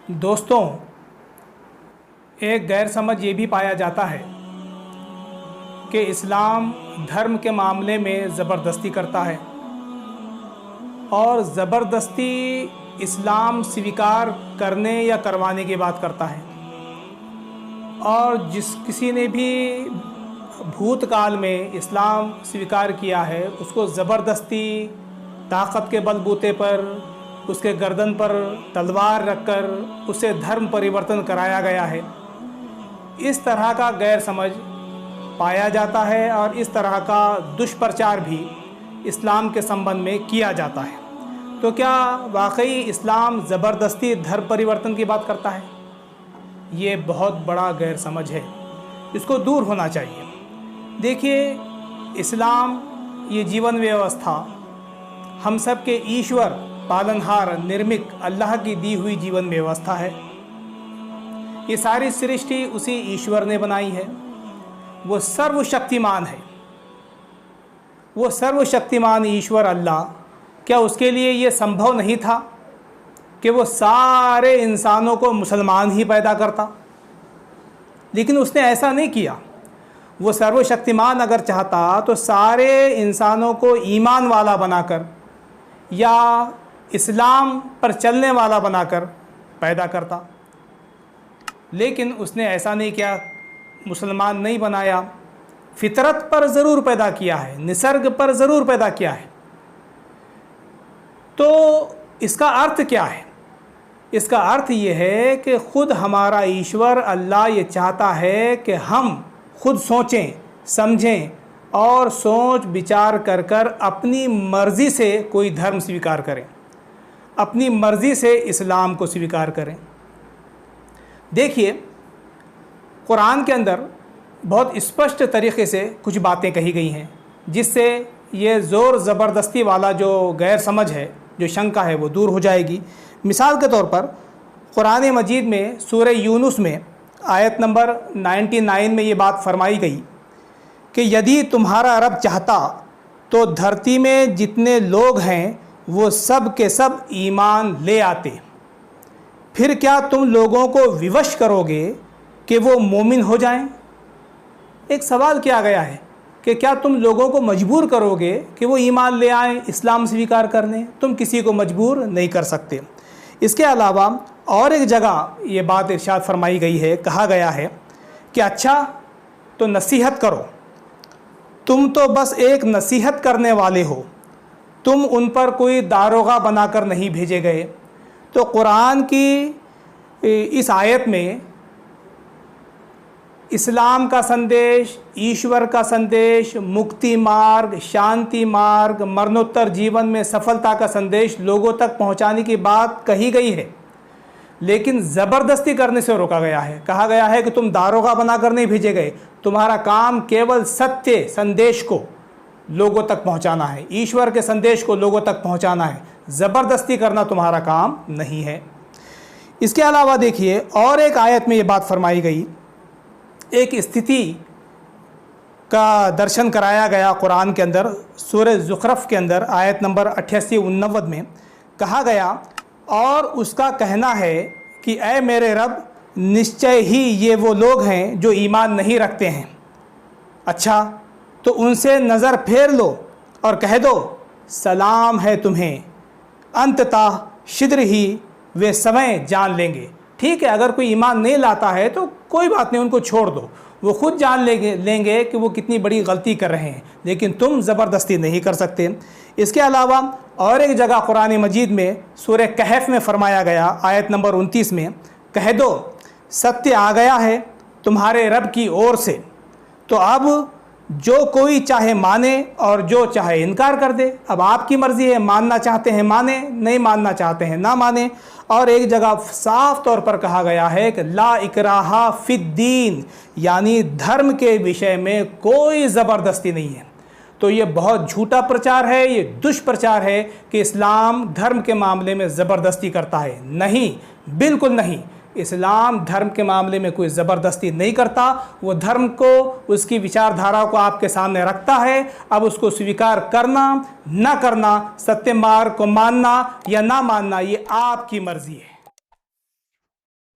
दोस्तों, एक गैर समझ ये भी पाया जाता है कि इस्लाम धर्म के मामले में ज़बरदस्ती करता है और ज़बरदस्ती इस्लाम स्वीकार करने या करवाने की बात करता है। और जिस किसी ने भी भूतकाल में इस्लाम स्वीकार किया है उसको ज़बरदस्ती ताकत के बलबूते पर उसके गर्दन पर तलवार रखकर उसे धर्म परिवर्तन कराया गया है। इस तरह का गैर समझ पाया जाता है और इस तरह का दुष्प्रचार भी इस्लाम के संबंध में किया जाता है। तो क्या वाकई इस्लाम ज़बरदस्ती धर्म परिवर्तन की बात करता है? ये बहुत बड़ा गैर समझ है, इसको दूर होना चाहिए। देखिए, इस्लाम ये जीवन व्यवस्था हम सब के ईश्वर पालनहार निर्मिक अल्लाह की दी हुई जीवन व्यवस्था है। ये सारी सृष्टि उसी ईश्वर ने बनाई है। वो सर्वशक्तिमान है। वो सर्वशक्तिमान ईश्वर अल्लाह, क्या उसके लिए ये संभव नहीं था कि वो सारे इंसानों को मुसलमान ही पैदा करता? लेकिन उसने ऐसा नहीं किया। वो सर्वशक्तिमान अगर चाहता तो सारे इंसानों को ईमान वाला बनाकर या इस्लाम पर चलने वाला बनाकर पैदा करता, लेकिन उसने ऐसा नहीं किया। मुसलमान नहीं बनाया, फितरत पर ज़रूर पैदा किया है, निसर्ग पर ज़रूर पैदा किया है। तो इसका अर्थ क्या है? इसका अर्थ ये है कि ख़ुद हमारा ईश्वर अल्लाह ये चाहता है कि हम खुद सोचें, समझें और सोच विचार कर कर अपनी मर्ज़ी से कोई धर्म स्वीकार करें, अपनी मर्ज़ी से इस्लाम को स्वीकार करें। देखिए, कुरान के अंदर बहुत स्पष्ट तरीक़े से कुछ बातें कही गई हैं जिससे ये ज़ोर ज़बरदस्ती वाला जो गैर समझ है, जो शंका है, वो दूर हो जाएगी। मिसाल के तौर पर कुरान मजीद में सूरह यूनुस में आयत नंबर 99 में ये बात फरमाई गई कि यदि तुम्हारा रब चाहता तो धरती में जितने लोग हैं वो सब के सब ईमान ले आते, फिर क्या तुम लोगों को विवश करोगे कि वो मोमिन हो जाएं? एक सवाल किया गया है कि क्या तुम लोगों को मजबूर करोगे कि वो ईमान ले आएं, इस्लाम स्वीकार करने? तुम किसी को मजबूर नहीं कर सकते। इसके अलावा और एक जगह ये बात इरशाद फरमाई गई है, कहा गया है कि अच्छा तो नसीहत करो, तुम तो बस एक नसीहत करने वाले हो, तुम उन पर कोई दारोगा बनाकर नहीं भेजे गए। तो कुरान की इस आयत में इस्लाम का संदेश, ईश्वर का संदेश, मुक्ति मार्ग, शांति मार्ग, मरणोत्तर जीवन में सफलता का संदेश लोगों तक पहुंचाने की बात कही गई है, लेकिन ज़बरदस्ती करने से रोका गया है। कहा गया है कि तुम दारोगा बनाकर नहीं भेजे गए, तुम्हारा काम केवल सत्य संदेश को लोगों तक पहुंचाना है, ईश्वर के संदेश को लोगों तक पहुंचाना है, ज़बरदस्ती करना तुम्हारा काम नहीं है। इसके अलावा देखिए, और एक आयत में ये बात फरमाई गई, एक स्थिति का दर्शन कराया गया कुरान के अंदर, सूरह ज़ुखरफ के अंदर आयत नंबर 88-89 में कहा गया, और उसका कहना है कि ऐ मेरे रब, निश्चय ही ये वो लोग हैं जो ईमान नहीं रखते हैं। अच्छा तो उनसे नज़र फेर लो और कह दो सलाम है तुम्हें, अंततः शीघ्र ही वे समय जान लेंगे। ठीक है, अगर कोई ईमान नहीं लाता है तो कोई बात नहीं, उनको छोड़ दो, वो खुद जान लेंगे कि वो कितनी बड़ी गलती कर रहे हैं, लेकिन तुम ज़बरदस्ती नहीं कर सकते। इसके अलावा और एक जगह कुरान मजीद में सूरह कहफ में फ़रमाया गया, आयत नंबर 29 में, कह दो सत्य आ गया है तुम्हारे रब की ओर से, तो अब जो कोई चाहे माने और जो चाहे इनकार कर दे। अब आपकी मर्ज़ी है, मानना चाहते हैं माने, नहीं मानना चाहते हैं ना माने। और एक जगह साफ तौर पर कहा गया है कि ला इकराहा फिद्दीन, यानी धर्म के विषय में कोई ज़बरदस्ती नहीं है। तो ये बहुत झूठा प्रचार है, ये दुष्प्रचार है कि इस्लाम धर्म के मामले में ज़बरदस्ती करता है। नहीं, बिल्कुल नहीं। इस्लाम धर्म के मामले में कोई ज़बरदस्ती नहीं करता। वो धर्म को, उसकी विचारधारा को आपके सामने रखता है। अब उसको स्वीकार करना, ना करना, सत्य मार्ग को मानना या ना मानना, ये आपकी मर्ज़ी है।